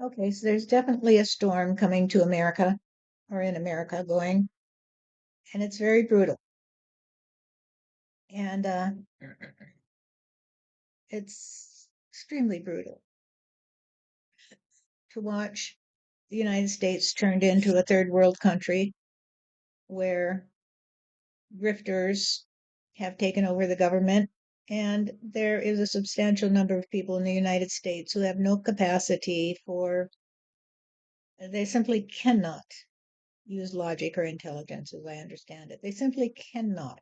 Okay, so there's definitely a storm coming to America or in America going, and it's very brutal. And it's extremely brutal to watch the United States turned into a third world country where grifters have taken over the government. And there is a substantial number of people in the United States who have no capacity for, they simply cannot use logic or intelligence as I understand it. They simply cannot.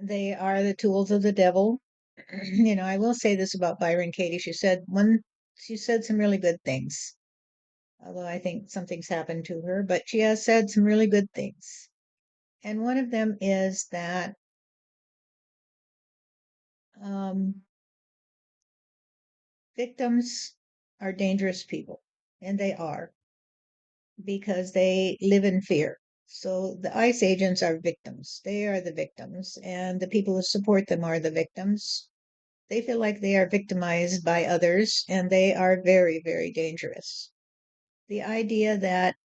They are the tools of the devil. I will say this about Byron Katie. She said some really good things, although I think something's happened to her, but she has said some really good things. And one of them is that um, victims are dangerous people, and they are because they live in fear. So the ICE agents are victims. They are the victims, and the people who support them are the victims. They feel like they are victimized by others, and they are very, very dangerous. The idea that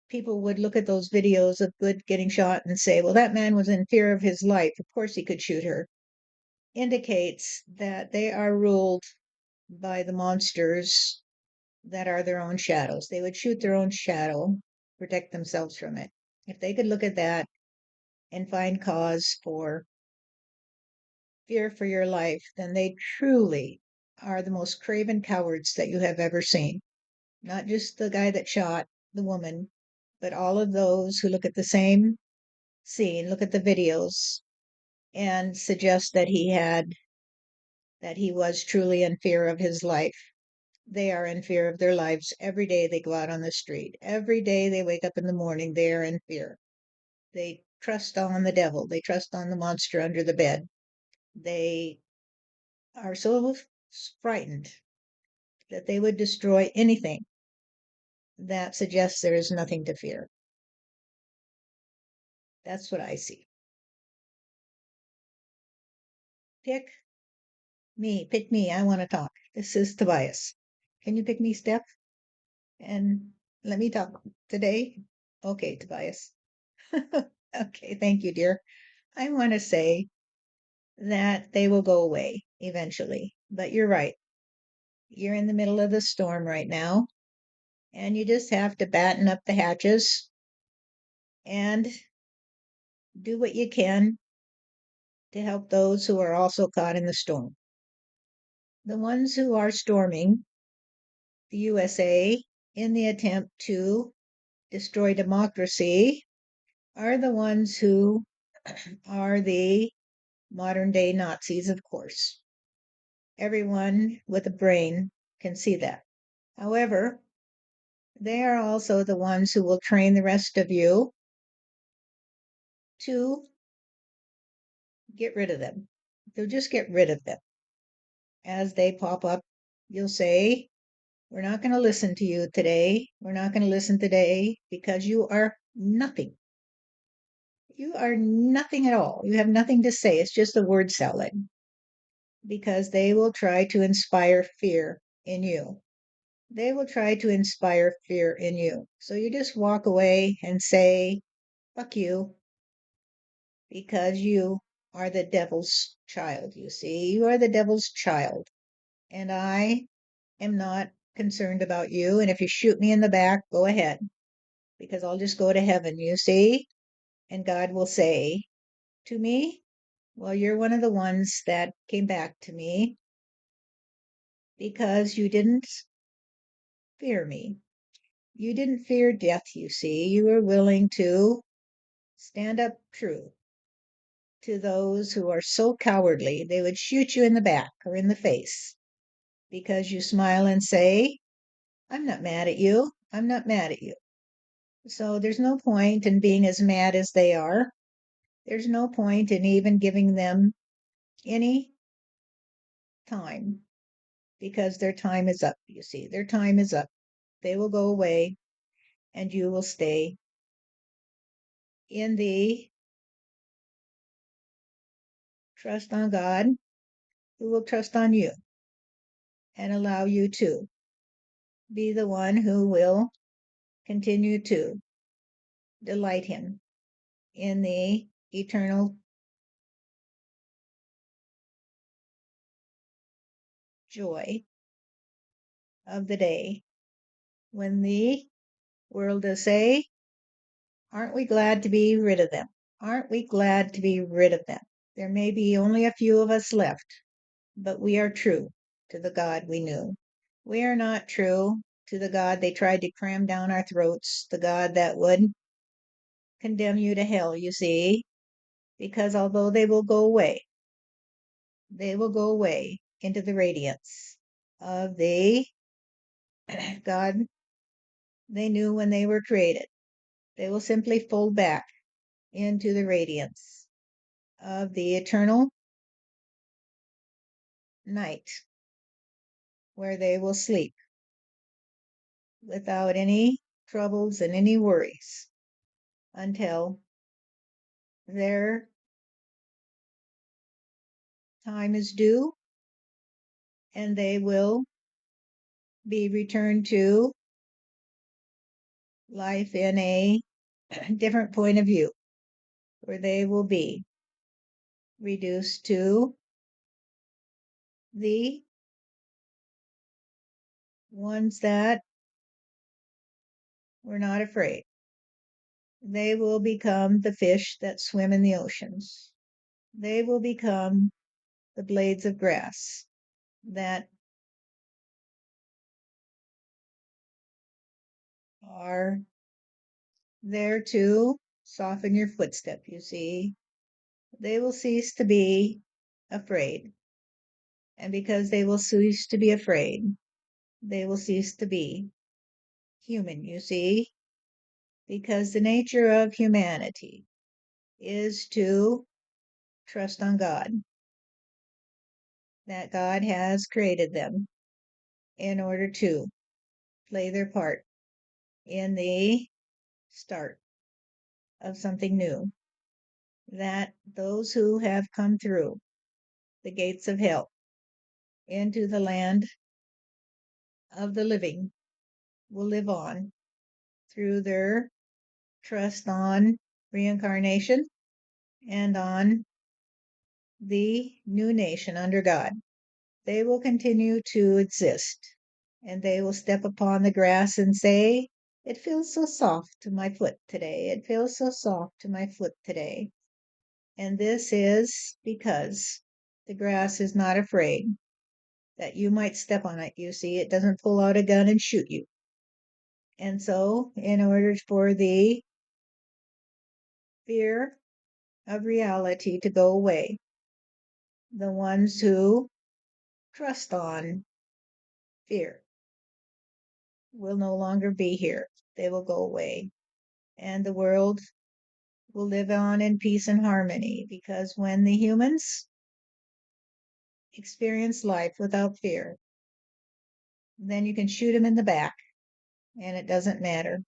people would look at those videos of Good getting shot and say, well, that man was in fear of his life. Of course he could shoot her, indicates that they are ruled by the monsters that are their own shadows. They would shoot their own shadow, protect themselves from it. If they could look at that and find cause for fear for your life, then they truly are the most craven cowards that you have ever seen. Not just the guy that shot the woman, but all of those who look at the same scene, look at the videos, and suggest that he was truly in fear of his life. They are in fear of their lives every day they go out on the street. Every day they wake up in the morning, they are in fear. They trust on the devil. They trust on the monster under the bed. They are so frightened that they would destroy anything that suggests there is nothing to fear. That's what I see. Pick pick me. I want to talk. This is Tobias. Can you pick me, Steph? And let me talk today? Okay, Tobias. Okay, thank you, dear. I want to say that they will go away eventually, but you're right. You're in the middle of the storm right now, and you just have to batten up the hatches and do what you can to help those who are also caught in the storm. The ones who are storming the USA in the attempt to destroy democracy are the ones who are the modern day Nazis, of course. Everyone with a brain can see that. However, they are also the ones who will train the rest of you to get rid of them. They'll just get rid of them. As they pop up, you'll say, we're not going to listen to you today. We're not going to listen today because you are nothing. You are nothing at all. You have nothing to say. It's just a word salad because they will try to inspire fear in you. They will try to inspire fear in you. So you just walk away and say, fuck you, because you are the devil's child, you see. You are the devil's child. And I am not concerned about you. And if you shoot me in the back, go ahead, because I'll just go to heaven, you see. And God will say to me, well, you're one of the ones that came back to me because you didn't fear me. You didn't fear death, you see. You were willing to stand up true to those who are so cowardly they would shoot you in the back or in the face because you smile and say, I'm not mad at you. I'm not mad at you. So there's no point in being as mad as they are. There's no point in even giving them any time because their time is up, you see. Their time is up. They will go away and you will stay in the trust on God, who will trust on you. and allow you to be the one who will continue to delight him in the eternal joy of the day when the world does say, aren't we glad to be rid of them? Aren't we glad to be rid of them? There may be only a few of us left, but we are true to the God we knew. We are not true to the God they tried to cram down our throats, the God that would condemn you to hell, you see, because although they will go away into the radiance of the God they knew when they were created. They will simply fold back into the radiance of the eternal night where they will sleep without any troubles and any worries until their time is due and they will be returned to life in a different point of view where they will be reduced to the ones that were not afraid. They will become the fish that swim in the oceans. They will become the blades of grass that are there to soften your footstep, you see. They will cease to be afraid. And because they will cease to be afraid, they will cease to be human, you see. Because the nature of humanity is to trust on God, that God has created them in order to play their part in the start of something new, that those who have come through the gates of hell into the land of the living will live on through their trust on reincarnation and on the new nation under God. They will continue to exist and they will step upon the grass and say, it feels so soft to my foot today. It feels so soft to my foot today. And this is because the grass is not afraid that you might step on it. You see, it doesn't pull out a gun and shoot you. And so, in order for the fear of reality to go away, the ones who trust on fear will no longer be here. They will go away. And the world will live on in peace and harmony because when the humans experience life without fear, then you can shoot them in the back and it doesn't matter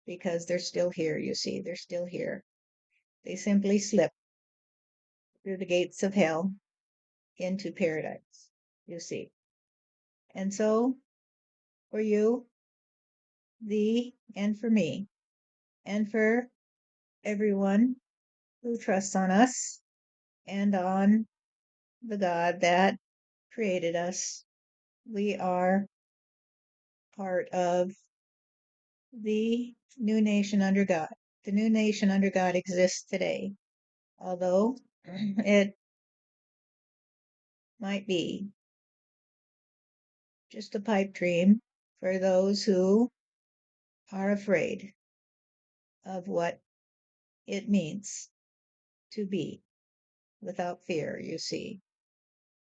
because they're still here, you see, they're still here. They simply slip through the gates of hell into paradise, you see. And so, for you, and for me, and for everyone who trusts on us and on the God that created us, we are part of the new nation under God. The new nation under God exists today, although it might be just a pipe dream for those who are afraid of what it means to be without fear, you see.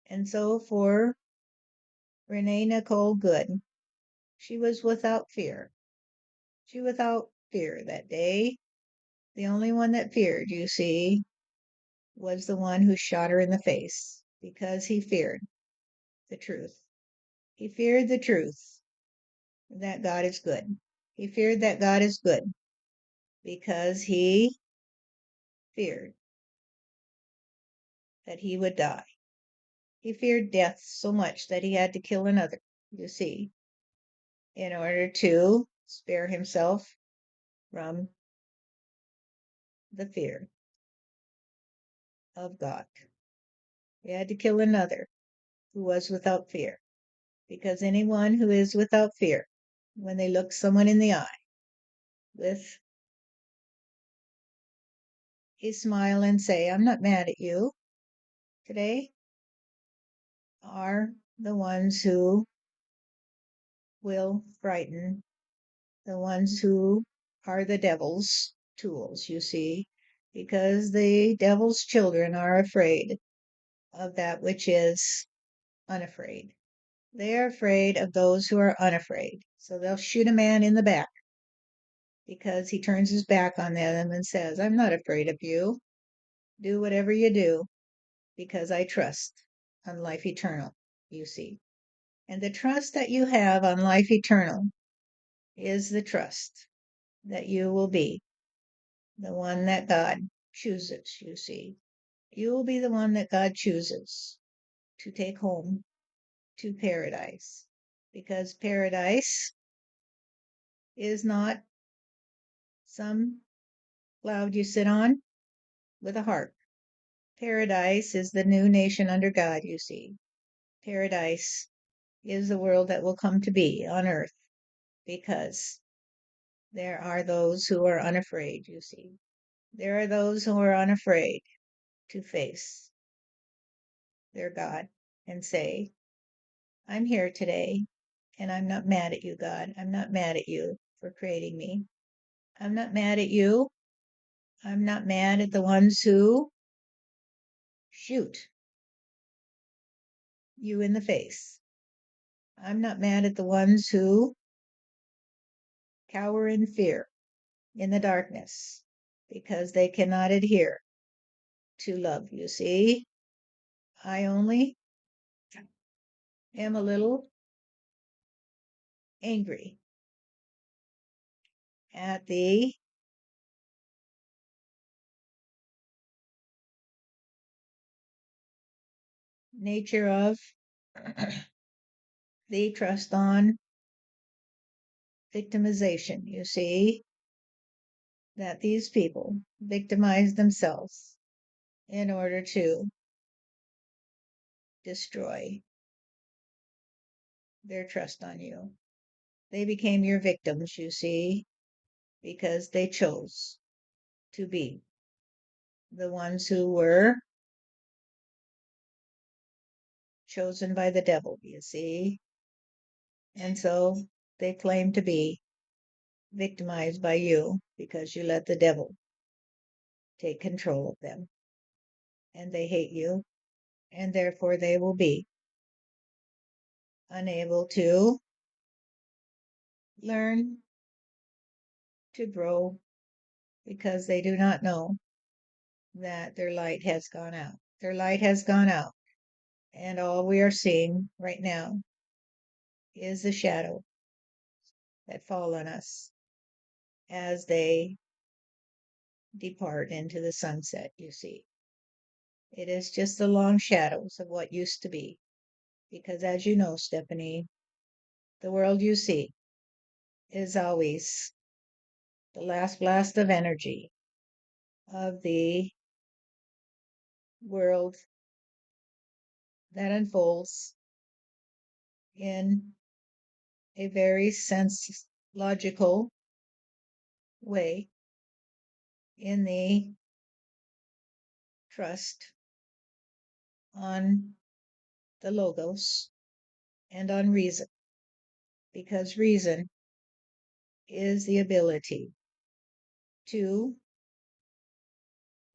And so for Renee Nicole Good, she was without fear. She without fear that day. The only one that feared, you see, was the one who shot her in the face because he feared the truth. He feared the truth that God is good. He feared that God is good because he feared that he would die. He feared death so much that he had to kill another, you see, in order to spare himself from the fear of God. He had to kill another who was without fear, because anyone who is without fear, when they look someone in the eye with a smile and say, I'm not mad at you today, are the ones who will frighten the ones who are the devil's tools, you see, because the devil's children are afraid of that which is unafraid. They are afraid of those who are unafraid. So they'll shoot a man in the back because he turns his back on them and says, I'm not afraid of you. Do whatever you do because I trust on life eternal, you see. And the trust that you have on life eternal is the trust that you will be the one that God chooses, you see. You will be the one that God chooses to take home to paradise, because paradise is not some cloud you sit on with a harp. Paradise is the new nation under God, you see. Paradise is the world that will come to be on earth, because there are those who are unafraid, you see. There are those who are unafraid to face their God and say, I'm here today, and I'm not mad at you, God. I'm not mad at you for creating me. I'm not mad at you. I'm not mad at the ones who shoot you in the face. I'm not mad at the ones who cower in fear in the darkness because they cannot adhere to love. You see, I only am a little angry at the nature of the trust on victimization. You see, that these people victimize themselves in order to destroy their trust on you. They became your victims, you see, because they chose to be the ones who were chosen by the devil, you see. And so they claim to be victimized by you because you let the devil take control of them. And they hate you, and therefore they will be unable to learn to grow because they do not know that their light has gone out. Their light has gone out, and all we are seeing right now is the shadow that fall on us as they depart into the sunset, you see. It is just the long shadows of what used to be. Because as you know, Stephanie, the world you see is always the last blast of energy of the world that unfolds in a very sense logical way in the trust on the logos and on reason, because reason is the ability to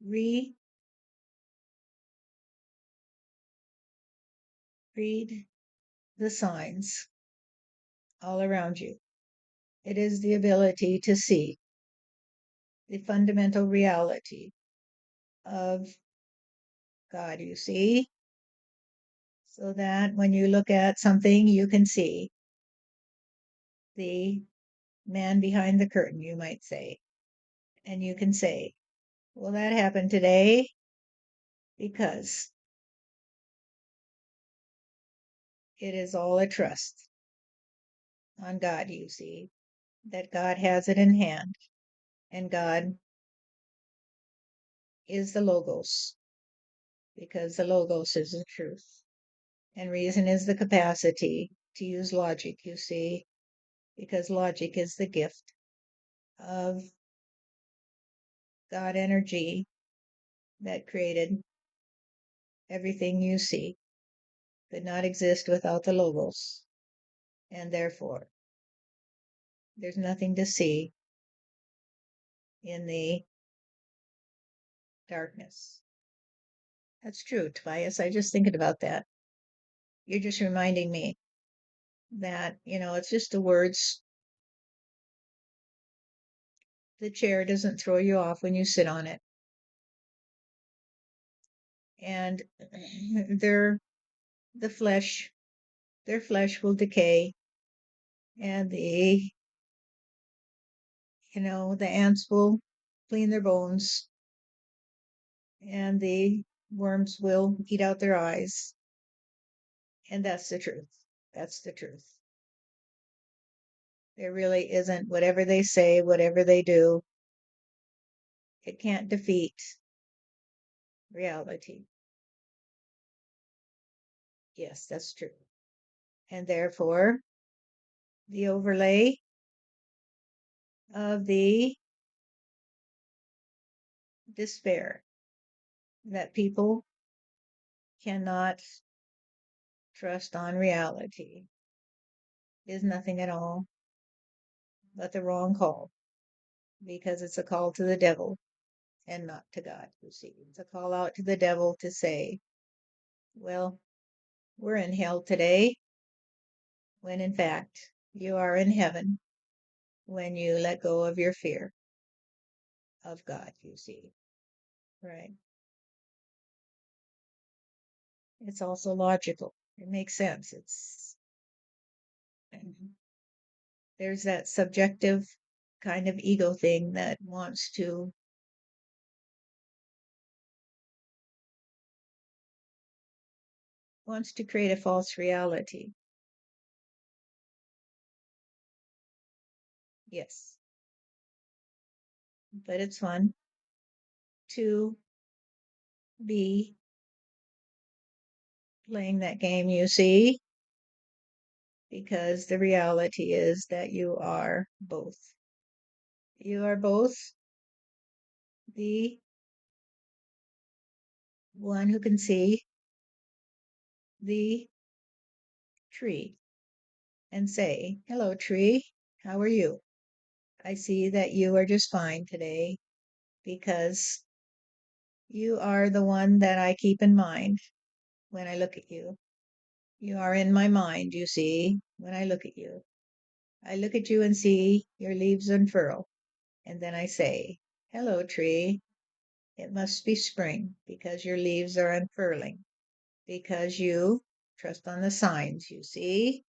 read the signs all around you. It is the ability to see the fundamental reality of God, you see, so that when you look at something, you can see the man behind the curtain, you might say. And you can say, well, that happened today because It is all a trust on God, you see, that God has it in hand, and God is the Logos, because the Logos is the truth. And reason is the capacity to use logic, you see, because logic is the gift of God energy that created everything you see, could not exist without the Logos, and therefore there's nothing to see in the darkness. That's true, Tobias. I just thinking about that. You're just reminding me that, it's just the words. The chair doesn't throw you off when you sit on it. And their the flesh, their flesh will decay, and the ants will clean their bones, and the worms will eat out their eyes. And that's the truth. That's the truth. There really isn't, whatever they say, whatever they do, it can't defeat reality. Yes, that's true. And therefore, the overlay of the despair that people cannot trust on reality is nothing at all but the wrong call, because it's a call to the devil and not to God, you see. It's a call out to the devil to say, well, we're in hell today, when in fact you are in heaven when you let go of your fear of God, you see. Right? It's also logical. It makes sense. There's that subjective kind of ego thing that wants to create a false reality. Yes, but it's fun to be playing that game, you see, because the reality is that you are both. You are both the one who can see the tree and say, hello, tree, how are you? I see that you are just fine today because you are the one that I keep in mind when I look at you. You are in my mind, you see, when I look at you. I look at you and see your leaves unfurl, and then I say, hello, tree. It must be spring because your leaves are unfurling, because you trust on the signs, you see,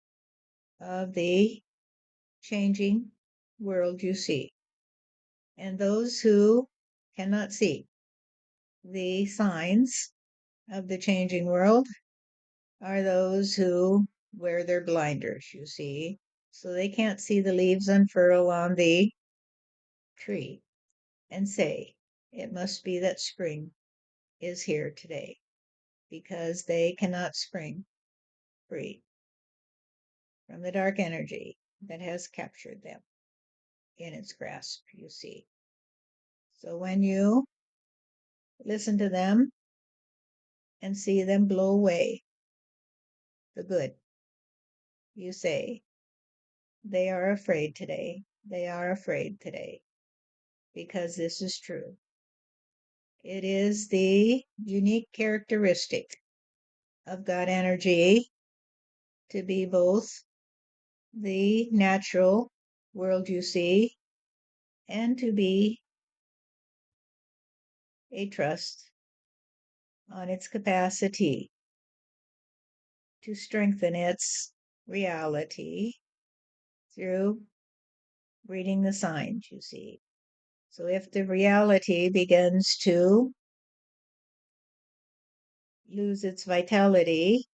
of the changing world you see. And those who cannot see the signs of the changing world are those who wear their blinders, you see, so they can't see the leaves unfurl on the tree and say, it must be that spring is here today, because they cannot spring free from the dark energy that has captured them in its grasp, you see. So when you listen to them and see them blow away the good, you say, they are afraid today. They are afraid today, because this is true. It is the unique characteristic of God energy to be both the natural world you see and to be a trust on its capacity to strengthen its reality through reading the signs you see. So if the reality begins to lose its vitality,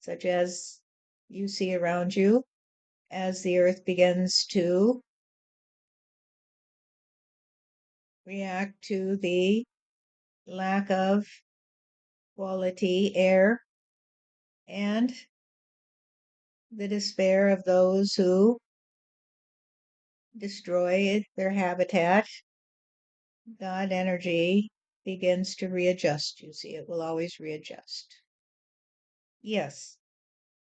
such as you see around you as the earth begins to react to the lack of quality air and the despair of those who destroy their habitat. God energy begins to readjust. You see, it will always readjust. Yes,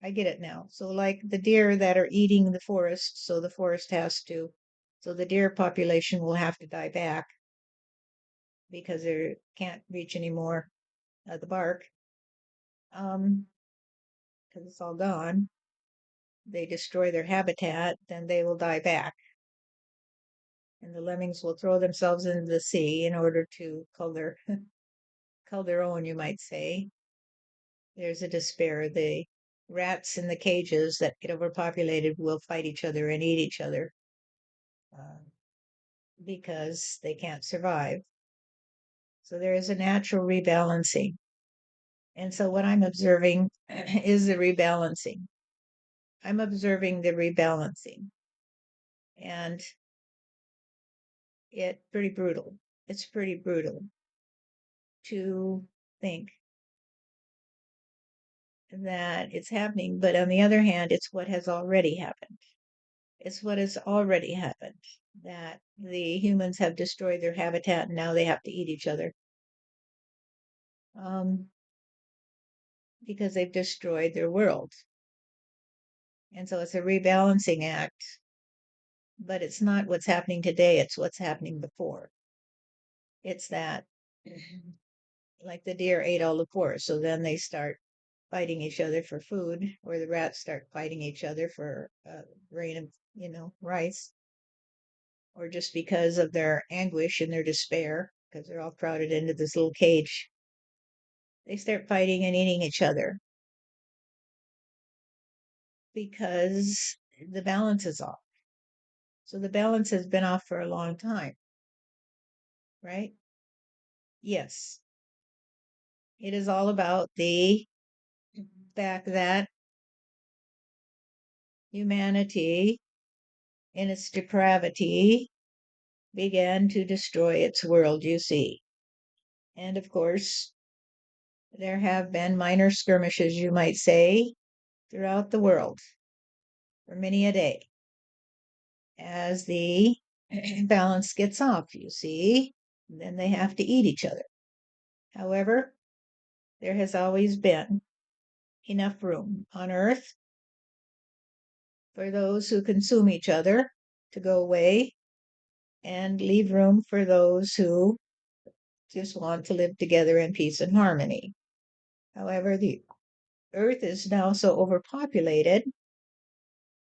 I get it now. So, like the deer that are eating the forest, so the forest has to, so the deer population will have to die back because they can't reach any more of the bark, because it's all gone. They destroy their habitat, then they will die back. And the lemmings will throw themselves into the sea in order to cull their own, you might say. There's a despair. The rats in the cages that get overpopulated will fight each other and eat each other uh, because they can't survive. So there is a natural rebalancing. And so what I'm observing is the rebalancing. I'm observing the rebalancing. And it's pretty brutal. It's pretty brutal to think that it's happening. But on the other hand, it's what has already happened. It's what has already happened that the humans have destroyed their habitat and now they have to eat each other um, because they've destroyed their world. And so it's a rebalancing act, but it's not what's happening today, it's what's happening before. It's that, like the deer ate all the forest, so then they start fighting each other for food, or the rats start fighting each other for a grain of, rice, or just because of their anguish and their despair, because they're all crowded into this little cage, they start fighting and eating each other because the balance is off. So the balance has been off for a long time, right? Yes. It is all about the fact that humanity, in its depravity, began to destroy its world, you see. And of course, there have been minor skirmishes, you might say, throughout the world for many a day as the balance gets off, you see. Then they have to eat each other. However, there has always been enough room on Earth for those who consume each other to go away and leave room for those who just want to live together in peace and harmony. However, the Earth is now so overpopulated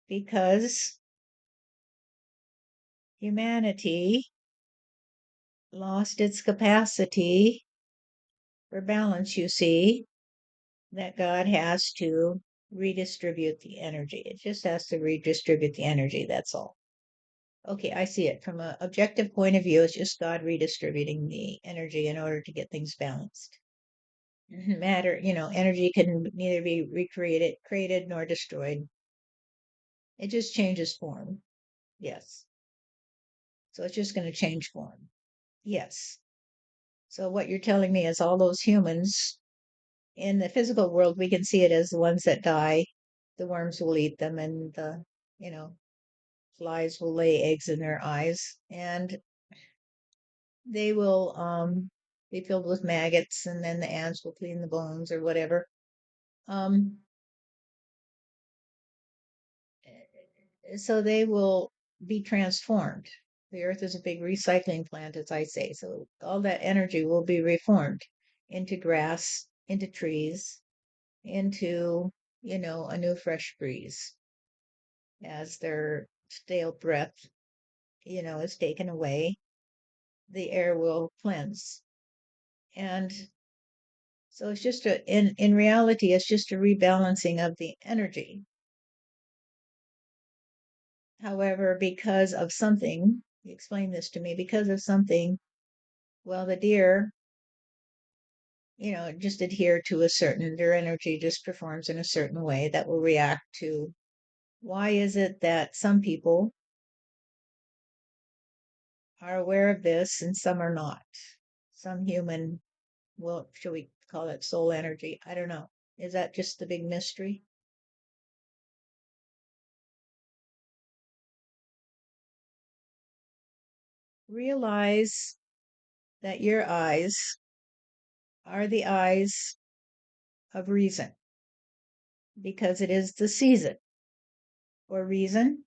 because humanity lost its capacity for balance, you see, that God has to redistribute the energy. It just has to redistribute the energy, that's all. Okay, I see it from an objective point of view. It's just God redistributing the energy in order to get things balanced. Matter, energy can neither be recreated, created, nor destroyed. It just changes form. Yes. So it's just going to change form. Yes. So what you're telling me is all those humans in the physical world, we can see it as the ones that die. The worms will eat them, and you know, flies will lay eggs in their eyes, and they will be filled with maggots, and then the ants will clean the bones or whatever. Um, so they will be transformed. The earth is a big recycling plant, as I say. So all that energy will be reformed into grass, into trees, into, a new fresh breeze as their stale breath, is taken away. The air will cleanse. And so it's just in reality, it's just a rebalancing of the energy. However, because of something, explain this to me, because of something, well, the deer just adhere to their energy just performs in a certain way that will react to why is it that some people are aware of this and some are not. Some human, well, should we call it soul energy? I don't know. Is that just the big mystery? Realize that your eyes are the eyes of reason because it is the season or reason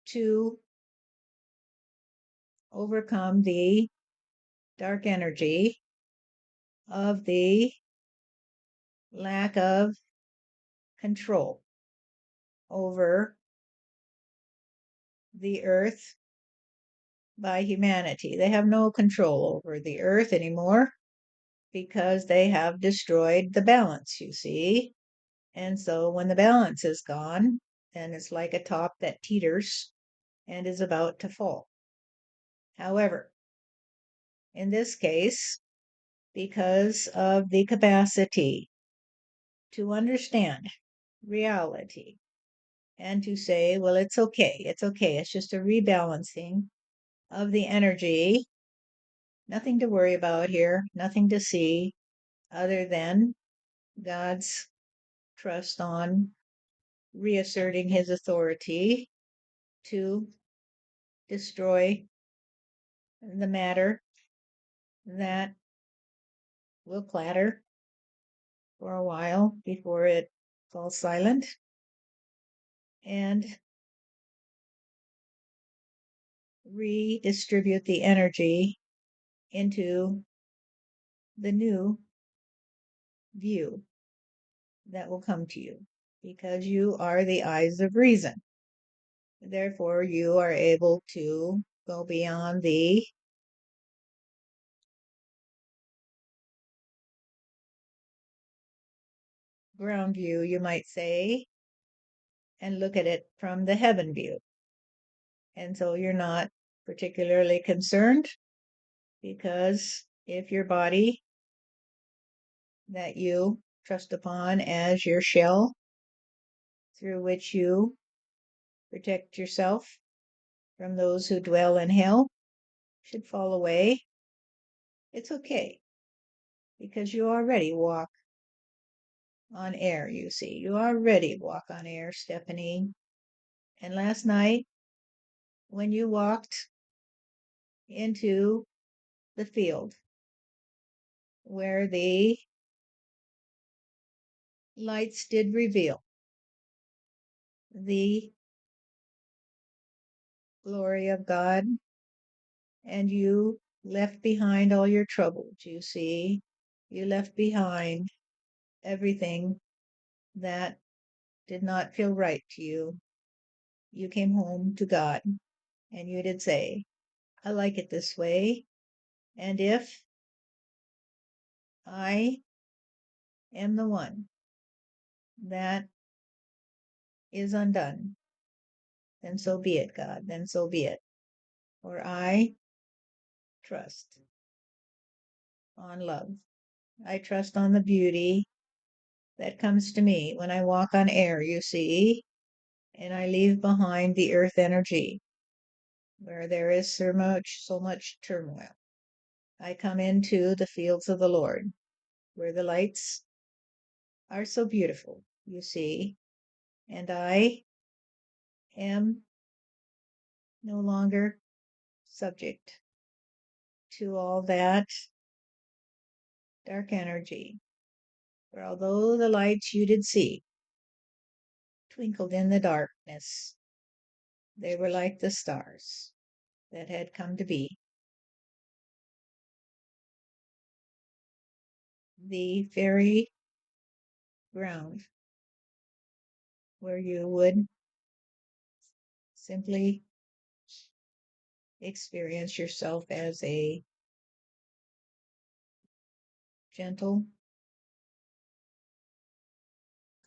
to overcome the dark energy of the lack of control over the earth by humanity. They have no control over the earth anymore because they have destroyed the balance, you see. And so when the balance is gone, then it's like a top that teeters and is about to fall. However, in this case, because of the capacity to understand reality and to say, well, it's okay, it's just a rebalancing of the energy, nothing to worry about here, nothing to see other than God's trust on reasserting his authority to destroy the matter that will clatter for a while before it falls silent and redistribute the energy into the new view that will come to you because you are the eyes of reason. Therefore, you are able to go beyond the ground view, you might say, and look at it from the heaven view. And so you're not particularly concerned because if your body that you trust upon as your shell through which you protect yourself from those who dwell in hell should fall away, it's okay because you already walk on air, you see. You already walk on air, Stephanie. And last night, when you walked into the field where the lights did reveal the glory of God, and you left behind all your troubles, you see. You left behind everything that did not feel right to you. You came home to God and you did say, I like it this way. And if I am the one that is undone, then so be it, God, then so be it. For I trust on love. I trust on the beauty that comes to me when I walk on air, you see, and I leave behind the earth energy where there is so much turmoil. I come into the fields of the Lord where the lights are so beautiful, you see, and I am no longer subject to all that dark energy. For although the lights you did see twinkled in the darkness, they were like the stars that had come to be. The very ground where you would simply experience yourself as a gentle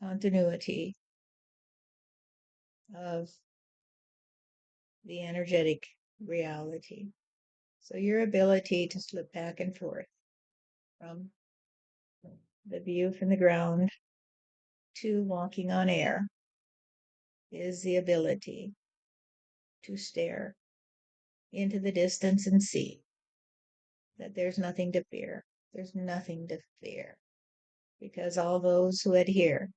continuity of the energetic reality. So your ability to slip back and forth from The view from the ground to walking on air is the ability to stare into the distance and see that there's nothing to fear. There's nothing to fear because all those who adhere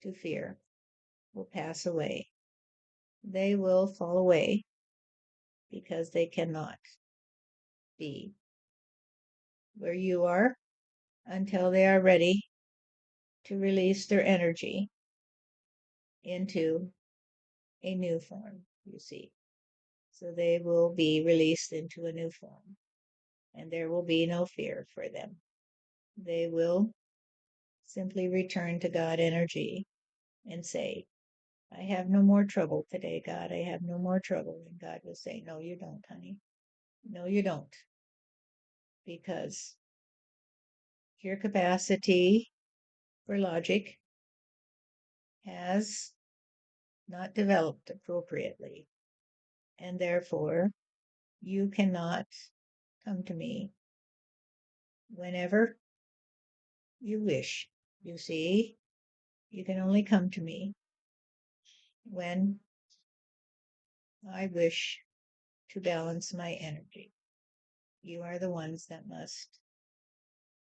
to fear will pass away. They will fall away because they cannot be where you are until they are ready to release their energy into a new form, you see. So they will be released into a new form, and there will be no fear for them. They will simply return to God energy and say, I have no more trouble today, God. I have no more trouble. And God will say, no, you don't, honey. No, you don't. Because your capacity for logic has not developed appropriately. And therefore, you cannot come to me whenever you wish. You see, you can only come to me when I wish to balance my energy. You are the ones that must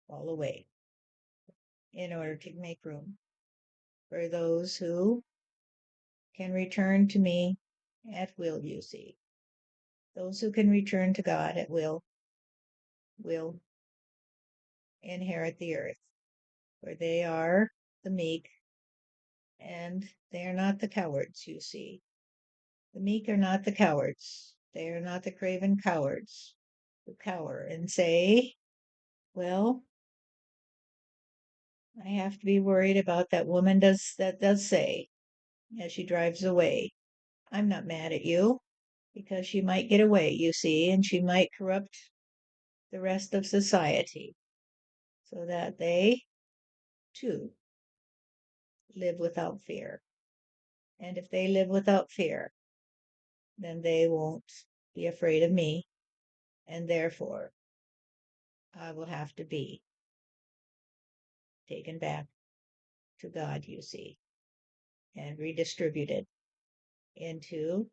fall away in order to make room for those who can return to me at will, you see. Those who can return to God at will inherit the earth, for they are the meek and they are not the cowards, you see. The meek are not the cowards. They are not the craven cowards who cower and say, well, I have to be worried about that woman that does say as she drives away, I'm not mad at you because she might get away, you see, and she might corrupt the rest of society so that they too live without fear. And if they live without fear, then they won't be afraid of me, and therefore I will have to be taken back to God, you see, and redistributed into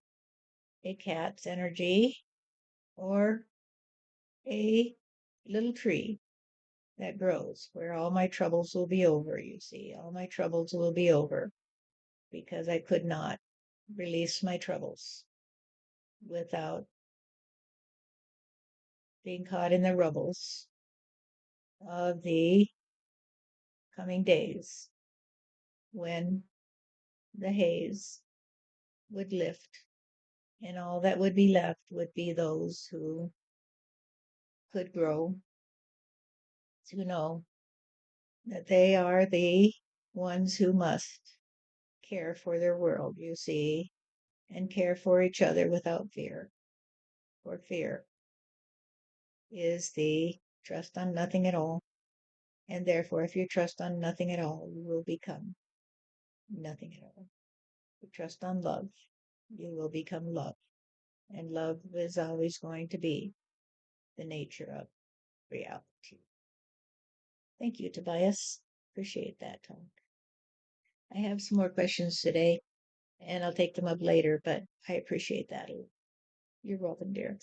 a cat's energy or a little tree that grows where all my troubles will be over, you see. All my troubles will be over because I could not release my troubles without being caught in the rubbles of the coming days when the haze would lift and all that would be left would be those who could grow to know that they are the ones who must care for their world, you see, and care for each other without fear. For fear is the trust on nothing at all. And therefore, if you trust on nothing at all, you will become nothing at all. If you trust on love, you will become love. And love is always going to be the nature of reality. Thank you, Tobias. Appreciate that talk. I have some more questions today, and I'll take them up later, but I appreciate that. You're welcome, dear.